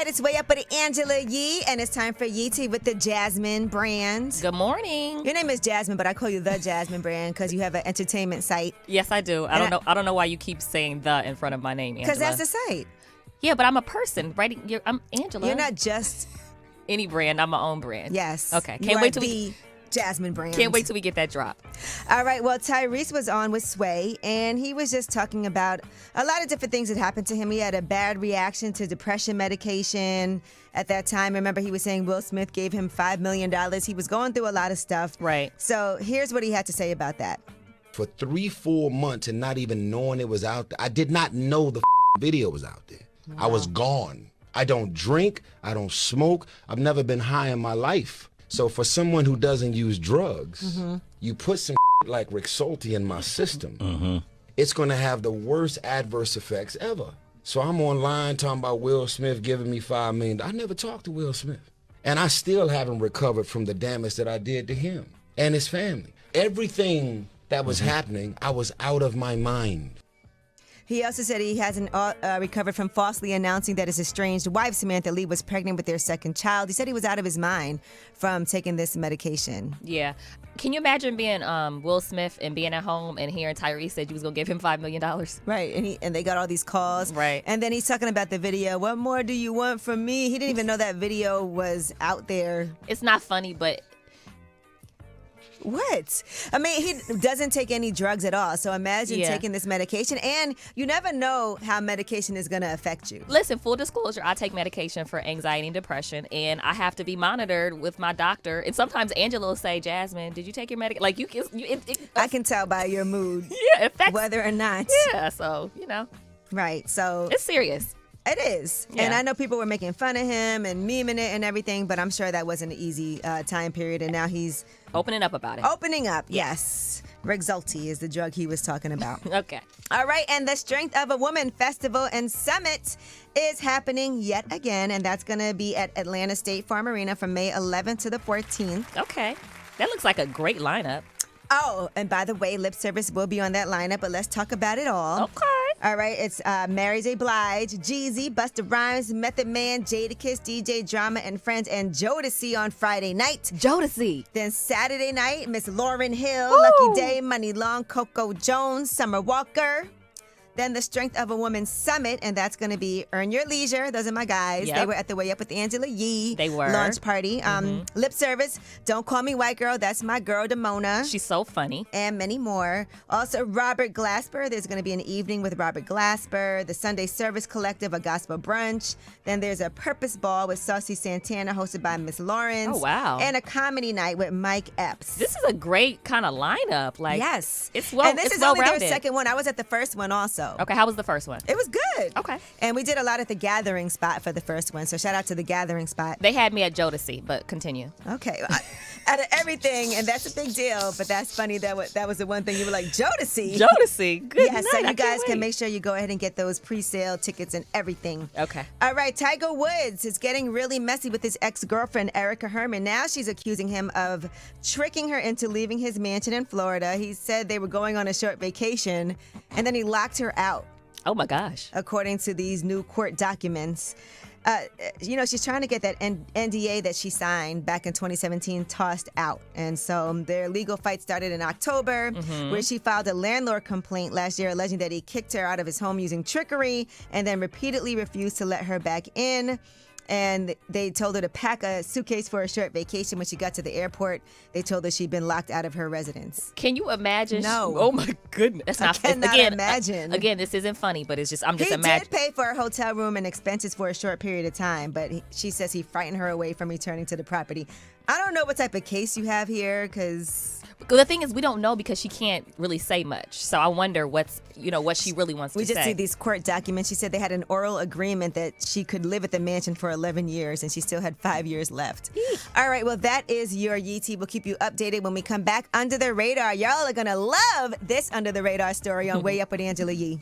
right, it's Way Up with Angela Yee, and it's time for Yee Tea with the Jasmine brand. Good morning. Your name is Jasmine, but I call you the Jasmine brand because you have an entertainment site. Yes, I do. I don't know why you keep saying the in front of my name, Angela. Because that's the site. Yeah, but I'm a person, right? I'm Angela. You're not just any brand. I'm my own brand. Yes. Okay. Can't wait till we Jasmine brand. Can't wait till we get that drop. All right. Well, Tyrese was on with Sway, and he was just talking about a lot of different things that happened to him. He had a bad reaction to depression medication at that time. Remember, he was saying Will Smith gave him $5 million. He was going through a lot of stuff. Right. So here's what he had to say about that. For 3-4 months and not even knowing it was out there, I did not know the video was out there. Wow. I was gone. I don't drink. I don't smoke. I've never been high in my life. So for someone who doesn't use drugs, you put some like Rexulti in my system, it's going to have the worst adverse effects ever. So I'm online talking about Will Smith giving me $5 million. I never talked to Will Smith. And I still haven't recovered from the damage that I did to him and his family. Everything that was happening, I was out of my mind. He also said he hasn't recovered from falsely announcing that his estranged wife, Samantha Lee, was pregnant with their second child. He said he was out of his mind from taking this medication. Yeah. Can you imagine being Will Smith and being at home and hearing Tyrese said you was going to give him $5 million? Right. And they got all these calls. Right. And then he's talking about the video. What more do you want from me? He didn't even know that video was out there. It's not funny, but... What? I mean, he doesn't take any drugs at all. So imagine taking this medication, and you never know how medication is going to affect you. Listen, full disclosure, I take medication for anxiety and depression, and I have to be monitored with my doctor. And sometimes Angela will say, Jasmine, did you take your medication? Like, I can tell by your mood whether or not. Yeah, so, you know. Right, so. It's serious. It is. Yeah. And I know people were making fun of him and memeing it and everything, but I'm sure that wasn't an easy time period. And now he's opening up about it. Opening up, yes. Rexulti is the drug he was talking about. Okay. All right. And the Strength of a Woman Festival and Summit is happening yet again. And that's going to be at Atlanta State Farm Arena from May 11th to the 14th. Okay. That looks like a great lineup. Oh, and by the way, lip service will be on that lineup, but let's talk about it all. Okay. All right, it's Mary J. Blige, Jeezy, Busta Rhymes, Method Man, Jadakiss, DJ Drama and Friends, and Jodeci on Friday night. Jodeci. Then Saturday night, Miss Lauryn Hill, Woo! Lucky Day, Money Long, Coco Jones, Summer Walker. Then the Strength of a Woman Summit, and that's going to be Earn Your Leisure. Those are my guys. Yep. They were at the Way Up with Angela Yee. They were. Launch party. Lip service. Don't Call Me White Girl. That's my girl, Damona. She's so funny. And many more. Also, Robert Glasper. There's going to be an evening with Robert Glasper. The Sunday Service Collective, a gospel brunch. Then there's a Purpose Ball with Saucy Santana, hosted by Miss Lawrence. Oh, wow. And a comedy night with Mike Epps. This is a great kind of lineup. Like, yes. It's well And this it's is only their well-rounded. second one. I was at the first one also. Okay, how was the first one? It was good. Okay. And we did a lot at the Gathering spot for the first one. So shout out to the Gathering spot. They had me at Jodeci, but continue. Okay. Out of everything, and that's a big deal, but that's funny that was the one thing you were like, Jodeci? Jodeci. Good Yes, night. so you I guys can't can wait. make sure you go ahead and get those pre-sale tickets and everything. Okay. All right, Tiger Woods is getting really messy with his ex-girlfriend, Erica Herman. Now she's accusing him of tricking her into leaving his mansion in Florida. He said they were going on a short vacation, and then he locked her out. Oh, my gosh. According to these new court documents. She's trying to get that NDA that she signed back in 2017 tossed out. And so their legal fight started in October, where she filed a landlord complaint last year alleging that he kicked her out of his home using trickery and then repeatedly refused to let her back in. And they told her to pack a suitcase for a short vacation. When she got to the airport, they told her she'd been locked out of her residence. Can you imagine? No. Oh, my goodness. That's not I cannot imagine. Again, this isn't funny, but it's just, I'm just He imagining. did pay for a hotel room and expenses for a short period of time, but she says he frightened her away from returning to the property. I don't know what type of case you have here, because... The thing is, we don't know because she can't really say much. So I wonder what she really wants to say. We just see these court documents. She said they had an oral agreement that she could live at the mansion for 11 years, and she still had 5 years left. All right, well, that is your Yee Tea. We'll keep you updated when we come back. Under the Radar. Y'all are going to love this Under the Radar story on Way Up with Angela Yee.